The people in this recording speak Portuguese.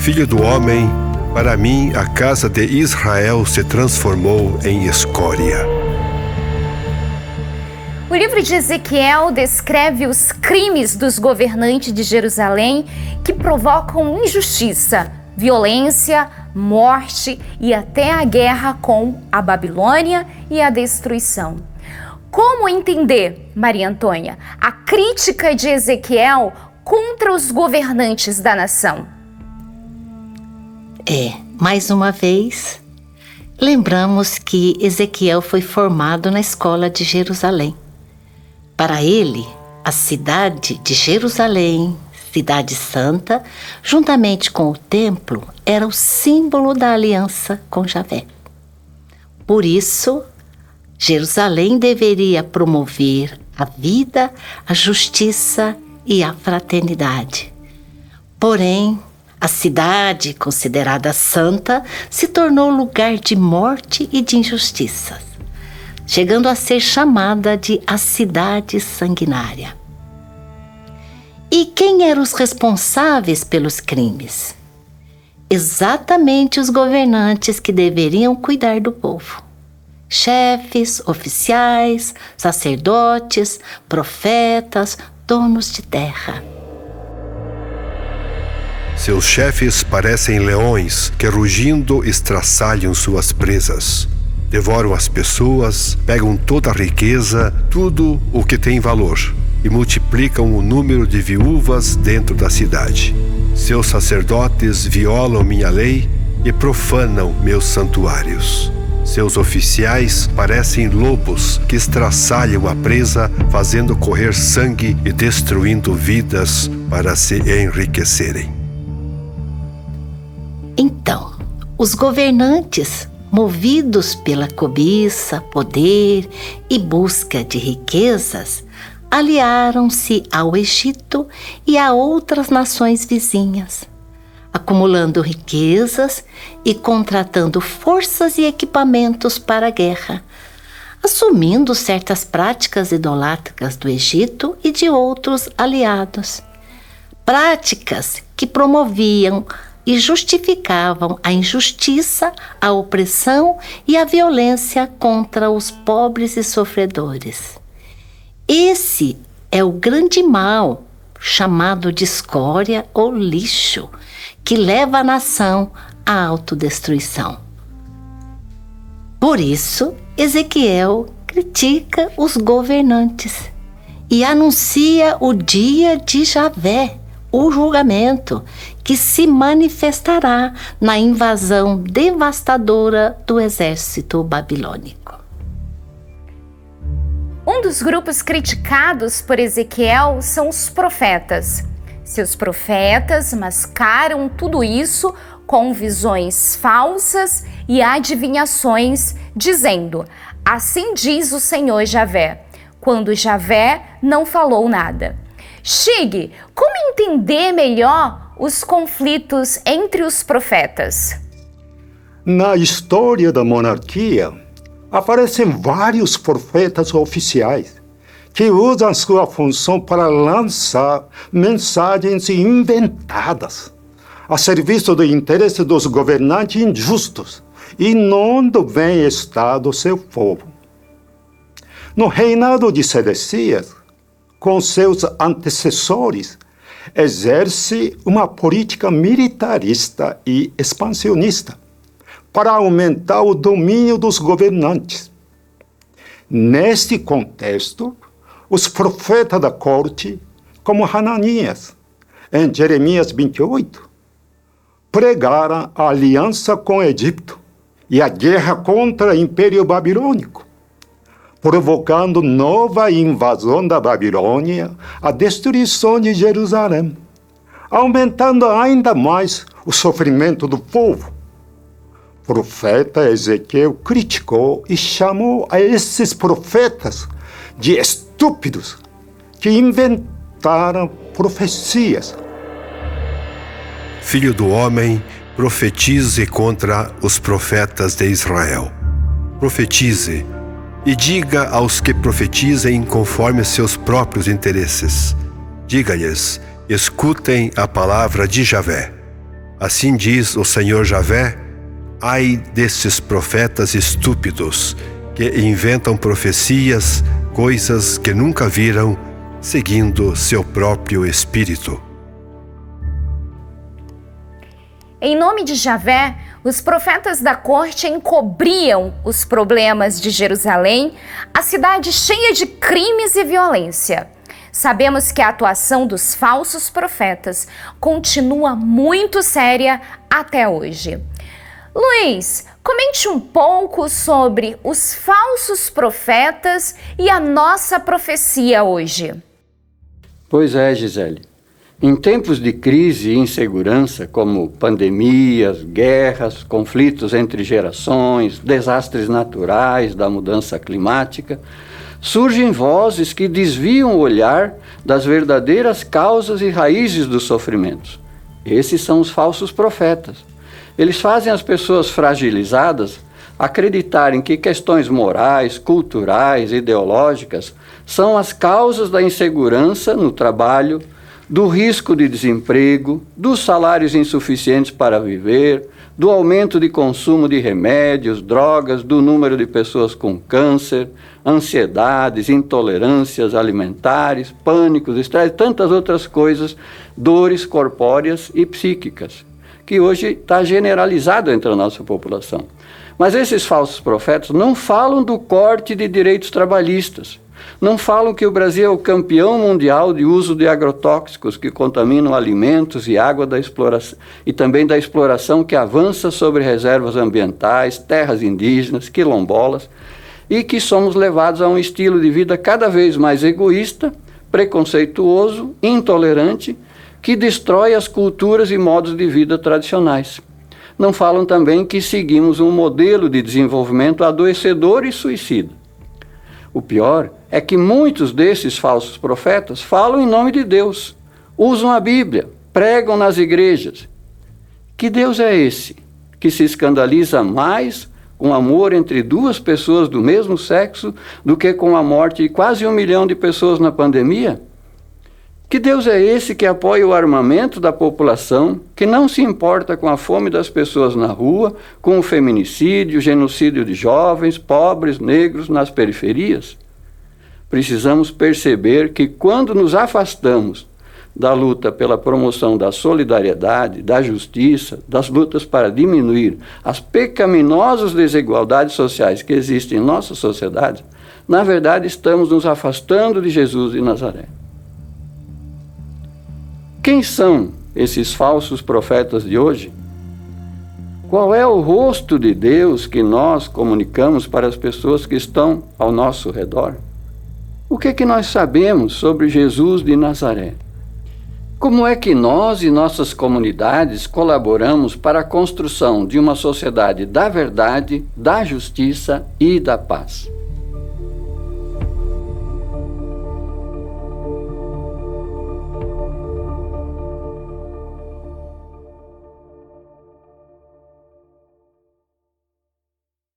Filho do homem, para mim a casa de Israel se transformou em escória. O livro de Ezequiel descreve os crimes dos governantes de Jerusalém que provocam injustiça, violência, morte e até a guerra com a Babilônia e a destruição. Como entender, Maria Antônia, a crítica de Ezequiel contra os governantes da nação? Mais uma vez, lembramos que Ezequiel foi formado na escola de Jerusalém. Para ele, a cidade de Jerusalém, cidade santa, juntamente com o templo, era o símbolo da aliança com Javé. Por isso, Jerusalém deveria promover a vida, a justiça e a fraternidade. Porém, a cidade, considerada santa, se tornou lugar de morte e de injustiças, chegando a ser chamada de a cidade sanguinária. E quem eram os responsáveis pelos crimes? Exatamente os governantes que deveriam cuidar do povo. Chefes, oficiais, sacerdotes, profetas, donos de terra. Seus chefes parecem leões que, rugindo, estraçalham suas presas. Devoram as pessoas, pegam toda a riqueza, tudo o que tem valor, e multiplicam o número de viúvas dentro da cidade. Seus sacerdotes violam minha lei e profanam meus santuários. Seus oficiais parecem lobos que estraçalham a presa, fazendo correr sangue e destruindo vidas para se enriquecerem. Então, os governantes, movidos pela cobiça, poder e busca de riquezas, aliaram-se ao Egito e a outras nações vizinhas, acumulando riquezas e contratando forças e equipamentos para a guerra, assumindo certas práticas idolátricas do Egito e de outros aliados. Práticas que promoviam e justificavam a injustiça, a opressão e a violência contra os pobres e sofredores. Esse é o grande mal, chamado de escória ou lixo, que leva a nação à autodestruição. Por isso, Ezequiel critica os governantes e anuncia o dia de Javé, o julgamento, que se manifestará na invasão devastadora do exército babilônico. Um dos grupos criticados por Ezequiel são os profetas. Seus profetas mascaram tudo isso com visões falsas e adivinhações, dizendo: assim diz o Senhor Javé, quando Javé não falou nada. Shig, como entender melhor os conflitos entre os profetas? Na história da monarquia, aparecem vários profetas oficiais que usam sua função para lançar mensagens inventadas a serviço do interesse dos governantes injustos e não do bem-estar do seu povo. No reinado de Sedecias, com seus antecessores, exerce uma política militarista e expansionista para aumentar o domínio dos governantes. Neste contexto, os profetas da corte, como Hananias, em Jeremias 28, pregaram a aliança com o Egito e a guerra contra o Império Babilônico, provocando nova invasão da Babilônia, a destruição de Jerusalém, aumentando ainda mais o sofrimento do povo. O profeta Ezequiel criticou e chamou a esses profetas de estúpidos que inventaram profecias. Filho do homem, profetize contra os profetas de Israel. Profetize e diga aos que profetizem conforme seus próprios interesses. Diga-lhes: escutem a palavra de Javé. Assim diz o Senhor Javé: ai destes profetas estúpidos, que inventam profecias, coisas que nunca viram, seguindo seu próprio espírito. Em nome de Javé, os profetas da corte encobriam os problemas de Jerusalém, a cidade cheia de crimes e violência. Sabemos que a atuação dos falsos profetas continua muito séria até hoje. Luiz, comente um pouco sobre os falsos profetas e a nossa profecia hoje. Pois é, Gisele. Em tempos de crise e insegurança, como pandemias, guerras, conflitos entre gerações, desastres naturais, da mudança climática, surgem vozes que desviam o olhar das verdadeiras causas e raízes dos sofrimentos. Esses são os falsos profetas. Eles fazem as pessoas fragilizadas acreditarem que questões morais, culturais, ideológicas são as causas da insegurança no trabalho, do risco de desemprego, dos salários insuficientes para viver, do aumento de consumo de remédios, drogas, do número de pessoas com câncer, ansiedades, intolerâncias alimentares, pânicos, estresse, tantas outras coisas, dores corpóreas e psíquicas, que hoje está generalizado entre a nossa população. Mas esses falsos profetas não falam do corte de direitos trabalhistas, não falam que o Brasil é o campeão mundial de uso de agrotóxicos que contaminam alimentos e água da exploração, e também da exploração que avança sobre reservas ambientais, terras indígenas, quilombolas, e que somos levados a um estilo de vida cada vez mais egoísta, preconceituoso, intolerante, que destrói as culturas e modos de vida tradicionais. Não falam também que seguimos um modelo de desenvolvimento adoecedor e suicida. O pior é que muitos desses falsos profetas falam em nome de Deus, usam a Bíblia, pregam nas igrejas. Que Deus é esse que se escandaliza mais com amor entre duas pessoas do mesmo sexo do que com a morte de quase 1 milhão de pessoas na pandemia? Que Deus é esse que apoia o armamento da população, que não se importa com a fome das pessoas na rua, com o feminicídio, o genocídio de jovens, pobres, negros nas periferias? Precisamos perceber que quando nos afastamos da luta pela promoção da solidariedade, da justiça, das lutas para diminuir as pecaminosas desigualdades sociais que existem em nossa sociedade, na verdade estamos nos afastando de Jesus de Nazaré. Quem são esses falsos profetas de hoje? Qual é o rosto de Deus que nós comunicamos para as pessoas que estão ao nosso redor? O que nós sabemos sobre Jesus de Nazaré? Como é que nós e nossas comunidades colaboramos para a construção de uma sociedade da verdade, da justiça e da paz?